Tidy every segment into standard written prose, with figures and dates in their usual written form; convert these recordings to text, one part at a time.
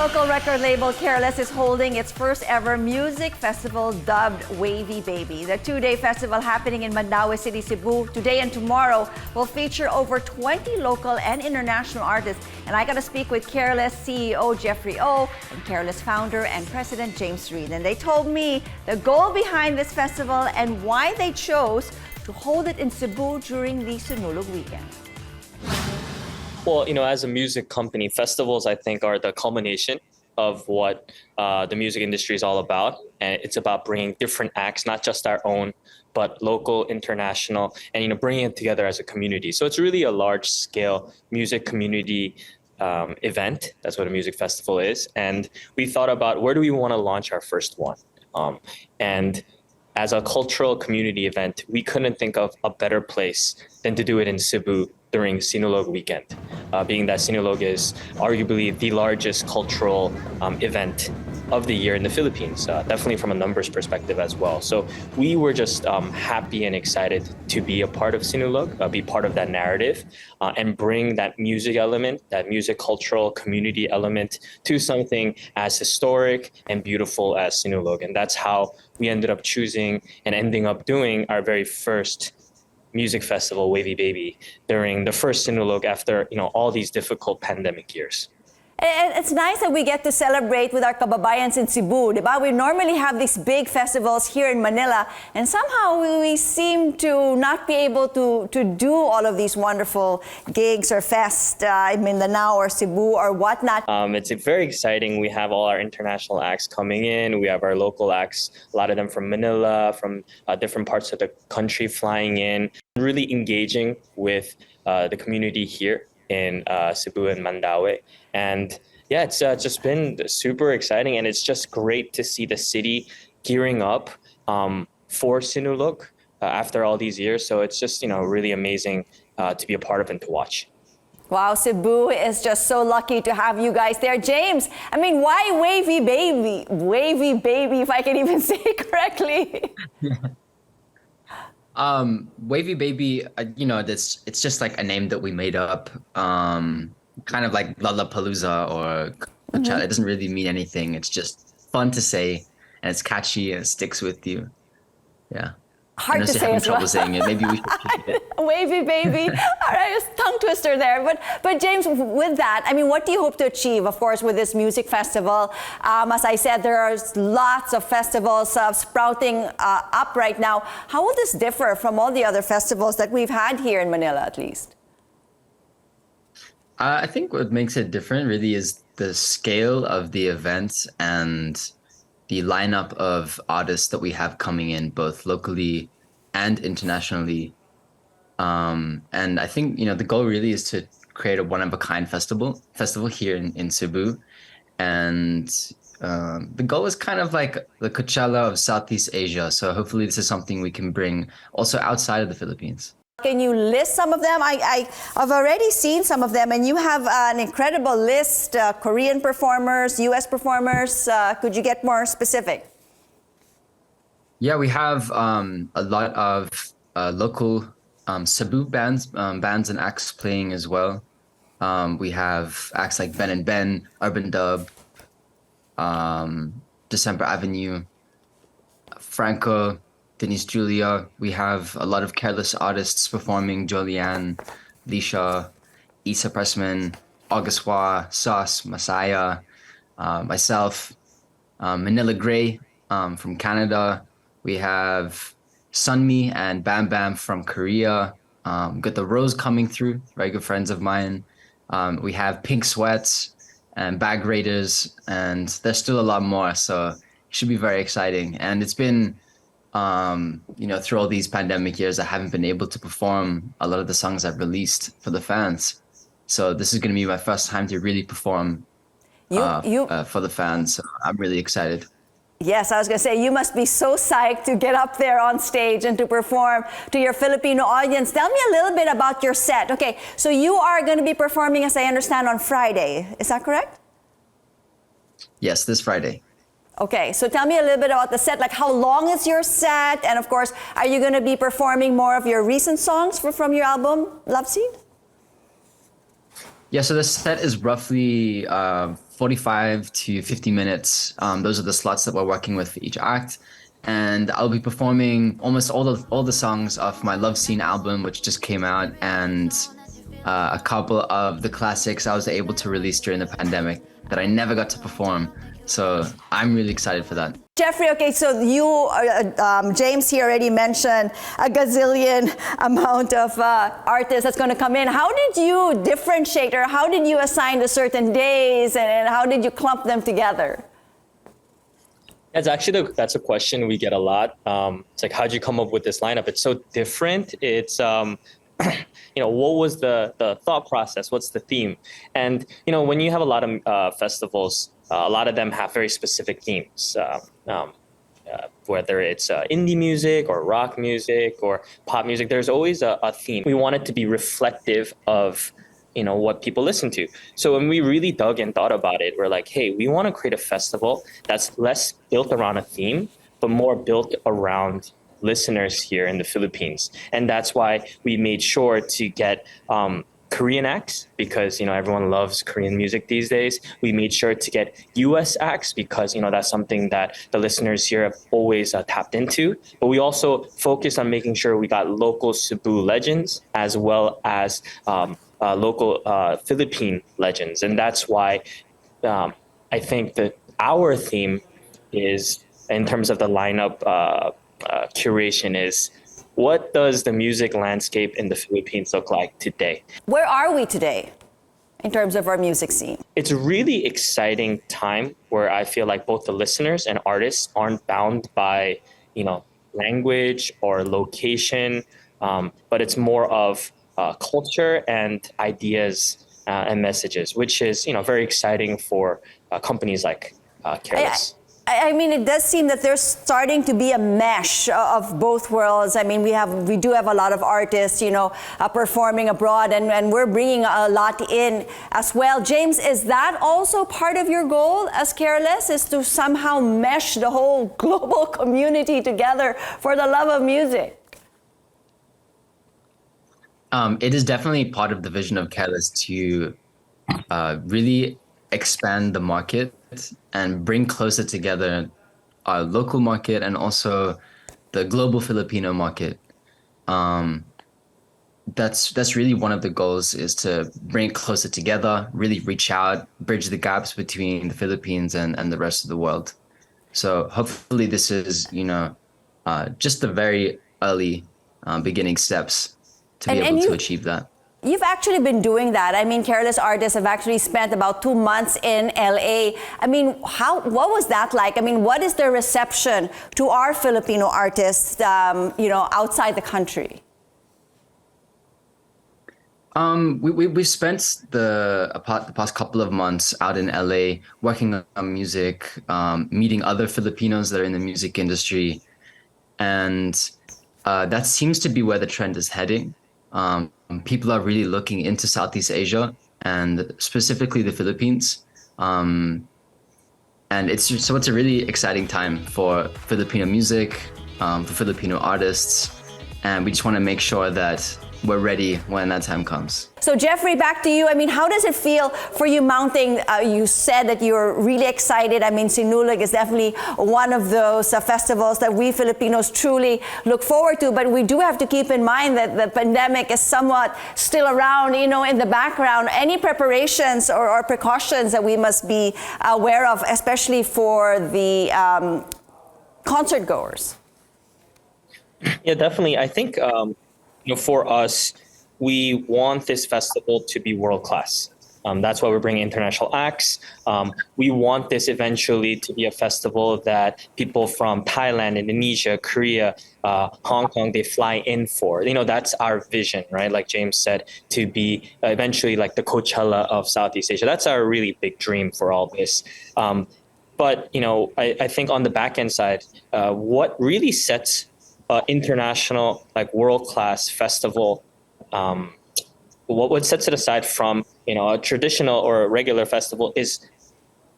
Local record label Careless is holding its first ever music festival dubbed Wavy Baby. The two-day festival happening in Mandaue City, Cebu today and tomorrow will feature over 20 local and international artists. And I got to speak with Careless CEO Jeffrey O and Careless founder and president James Reid. And they told me the goal behind this festival and why they chose to hold it in Cebu during the Sinulog weekend. Well, as a music company, festivals, I think, are the culmination of what the music industry is all about. And it's about bringing different acts, not just our own, but local, international, and, bringing it together as a community. So it's really a large-scale music community event. That's what a music festival is. And we thought about where do we want to launch our first one? And as a cultural community event, we couldn't think of a better place than to do it in Cebu during Sinulog weekend, being that Sinulog is arguably the largest cultural event of the year in the Philippines, definitely from a numbers perspective as well. So we were just happy and excited to be a part of Sinulog, be part of that narrative, and bring that music element, that music cultural community element to something as historic and beautiful as Sinulog. And that's how we ended up choosing and ending up doing our very first music festival, Wavy Baby, during the first Sinulog after all these difficult pandemic years. And it's nice that we get to celebrate with our kababayans in Cebu, diba? We normally have these big festivals here in Manila, and somehow we seem to not be able to do all of these wonderful gigs or fests in Mindanao or Cebu or whatnot. It's very exciting. We have all our international acts coming in. We have our local acts, a lot of them from Manila, from different parts of the country flying in, really engaging with the community here in Cebu and Mandaue. And yeah, it's just been super exciting, and it's just great to see the city gearing up for Sinulog after all these years. So it's just, really amazing to be a part of and to watch. Wow, Cebu is just so lucky to have you guys there. James, why Wavy Baby? Wavy Baby, if I can even say it correctly. Wavy Baby, it's just like a name that we made up, kind of like Lollapalooza or Coachella. It doesn't really mean anything. It's just fun to say, and it's catchy and it sticks with you. Yeah. Hard to say as well. Trouble saying it. Maybe we should keep it. Wavy Baby. All right, it's tongue twister there. But James, with that, what do you hope to achieve, of course, with this music festival? As I said, there are lots of festivals sprouting up right now. How will this differ from all the other festivals that we've had here in Manila, at least? I think what makes it different really is the scale of the events and the lineup of artists that we have coming in, both locally and internationally. And I think, the goal really is to create a one-of-a-kind festival here in Cebu. And the goal is kind of like the Coachella of Southeast Asia. So hopefully this is something we can bring also outside of the Philippines. Can you list some of them? I've already seen some of them, and you have an incredible list, Korean performers, US performers. Could you get more specific? Yeah, we have a lot of local Cebu bands and acts playing as well. We have acts like Ben and Ben, Urban Dub, December Avenue, Franco, Denise Julia. We have a lot of Careless artists performing: Jolianne, Lisha, Isa Pressman, Augustua, Sauce, Masaya, myself, Manila Gray from Canada. We have Sunmi and Bam Bam from Korea. Got the Rose coming through, very good friends of mine. We have Pink Sweats and Bag Raiders, and there's still a lot more. So it should be very exciting. And it's been through all these pandemic years, I haven't been able to perform a lot of the songs I've released for the fans. So this is going to be my first time to really perform for the fans. So I'm really excited. Yes, I was going to say, you must be so psyched to get up there on stage and to perform to your Filipino audience. Tell me a little bit about your set. Okay, so you are going to be performing, as I understand, on Friday. Is that correct? Yes, this Friday. Okay, so tell me a little bit about the set. Like, how long is your set? And of course, are you going to be performing more of your recent songs from your album, Love Seed? Yeah, so the set is roughly 45 to 50 minutes. Those are the slots that we're working with for each act. And I'll be performing almost all the songs off my Love Scene album, which just came out, and a couple of the classics I was able to release during the pandemic that I never got to perform. So I'm really excited for that. Jeffrey, okay, so you, James here already mentioned a gazillion amount of artists that's going to come in. How did you differentiate, or how did you assign the certain days, and how did you clump them together? That's a question we get a lot. It's like, how'd you come up with this lineup? It's so different. It's what was the thought process? What's the theme? And when you have a lot of festivals, a lot of them have very specific themes. Whether it's indie music or rock music or pop music, there's always a theme. We want it to be reflective of what people listen to. So when we really dug and thought about it, we're like, hey, we want to create a festival that's less built around a theme, but more built around listeners here in the Philippines. And that's why we made sure to get Korean acts, because everyone loves Korean music these days. We made sure to get US acts because that's something that the listeners here have always tapped into. But we also focused on making sure we got local Cebu legends as well as local Philippine legends. And that's why I think that our theme is, in terms of the lineup curation, is what does the music landscape in the Philippines look like today? Where are we today in terms of our music scene? It's a really exciting time where I feel like both the listeners and artists aren't bound by, language or location, but it's more of culture and ideas and messages, which is, very exciting for companies like Careless. I mean, it does seem that there's starting to be a mesh of both worlds. I mean, we do have a lot of artists, performing abroad, and we're bringing a lot in as well. James, is that also part of your goal as Careless, is to somehow mesh the whole global community together for the love of music? It is definitely part of the vision of Careless to really expand the market and bring closer together our local market and also the global Filipino market. That's really one of the goals, is to bring it closer together, really reach out, bridge the gaps between the Philippines and the rest of the world. So hopefully this is, just the very early beginning steps to be able to achieve that. You've actually been doing that. I mean, Careless artists have actually spent about 2 months in LA. I mean, what was that like? I mean, what is the reception to our Filipino artists, outside the country? We've spent the past couple of months out in LA working on music, meeting other Filipinos that are in the music industry, and that seems to be where the trend is heading. People are really looking into Southeast Asia and specifically the Philippines. And it's a really exciting time for Filipino music, for Filipino artists. And we just want to make sure that we're ready when that time comes. So Jeffrey, back to you. I mean, how does it feel for you mounting? You said that you're really excited. I mean, Sinulog is definitely one of those festivals that we Filipinos truly look forward to. But we do have to keep in mind that the pandemic is somewhat still around, in the background. Any preparations or precautions that we must be aware of, especially for the concert goers? Yeah, definitely. I think, for us, we want this festival to be world-class. That's why we're bringing international acts. We want this eventually to be a festival that people from Thailand, Indonesia, Korea, Hong Kong, they fly in for. That's our vision, right? Like James said, to be eventually like the Coachella of Southeast Asia. That's our really big dream for all this. But, I think on the back end side, what really sets international, like world-class festival, what sets it aside from a traditional or a regular festival is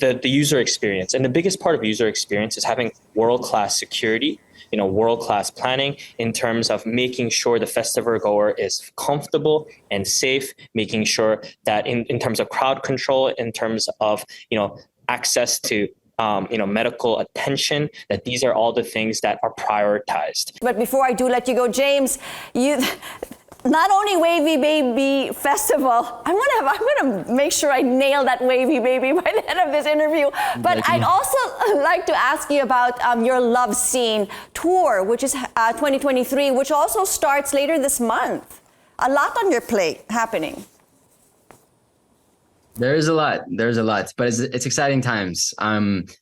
the user experience. And the biggest part of user experience is having world-class security, world-class planning in terms of making sure the festival goer is comfortable and safe, making sure that in terms of crowd control, in terms of, access to medical attention, that these are all the things that are prioritized. But before I do let you go, James, you not only Wavy Baby Festival, I'm gonna make sure I nail that Wavy Baby by the end of this interview. But I'd also like to ask you about your Love Scene tour, which is 2023, which also starts later this month. A lot on your plate happening. There's a lot, but it's exciting times.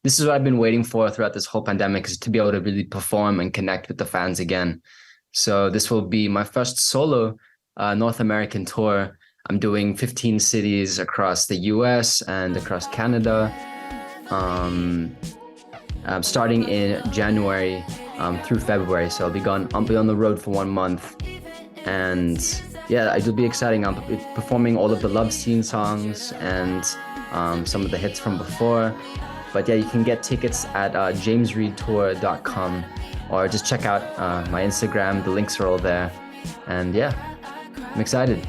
This is what I've been waiting for throughout this whole pandemic, is to be able to really perform and connect with the fans again. So this will be my first solo North American tour. I'm doing 15 cities across the US and across Canada. Starting in January through February. So I'll be on the road for 1 month. And yeah, it'll be exciting. I'm performing all of the Love Scene songs and some of the hits from before. But yeah, you can get tickets at jamesreidtour.com, or just check out my Instagram. The links are all there. And yeah, I'm excited.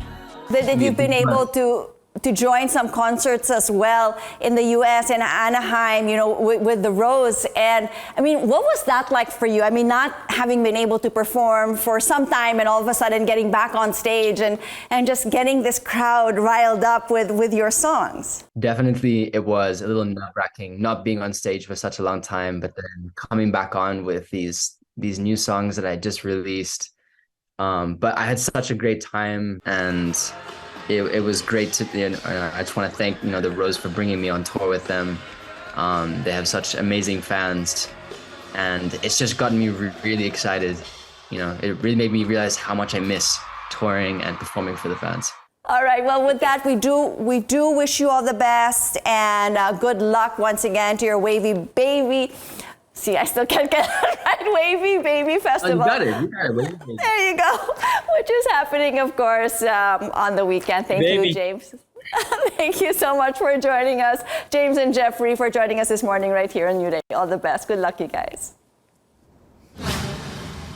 That you've been able to join some concerts as well in the US and Anaheim, with the Rose. And I mean, what was that like for you? I mean, not having been able to perform for some time and all of a sudden getting back on stage and just getting this crowd riled up with your songs. Definitely, it was a little nerve-wracking not being on stage for such a long time, but then coming back on with these new songs that I just released. But I had such a great time, and it was great to, I just want to thank, the Rose for bringing me on tour with them. They have such amazing fans, and it's just gotten me really excited. It really made me realize how much I miss touring and performing for the fans. All right. Well, with that, we do wish you all the best, and good luck once again to your Wavy Baby. See, I still can't get it right. Wavy Baby Festival. Oh, you got it. There you go. Which is happening, of course, on the weekend. Thank you, James. Thank you so much for joining us. James and Jeffrey for joining us this morning right here on New Day. All the best. Good luck, you guys.